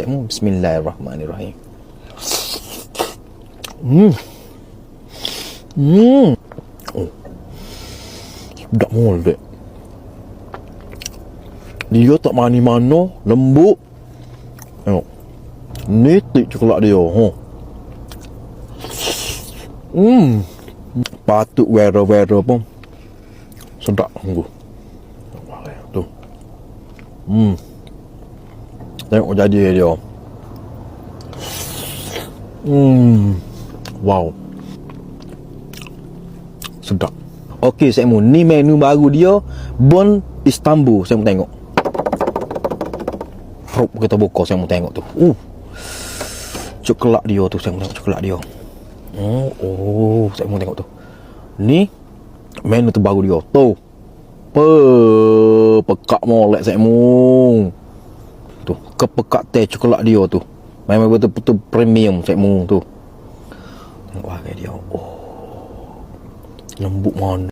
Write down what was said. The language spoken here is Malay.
Saya mu bismillahirrahmanirrahim. Oh. Sedap mul dek. Dia tak mani-mano, lembut. Tengok. Nitik coklat dia. Patut wera-wera pun sedap sungguh. Tu. Tengok jadi dia. Wow. Sedap. Okey, saya mau ni menu baru dia, Bon Istanbul. Saya mau tengok. Perut kita buka, saya mau tengok tu. Coklat dia tu, saya mau tengok coklat dia. Saya mau tengok tu. Ni menu terbaru dia. Tu. Pekak molek saya mau. Tu, kepekat teh coklat dia tu. Memang betul-betul premium saya mau tu. Tengok harga dia. Lembut mana.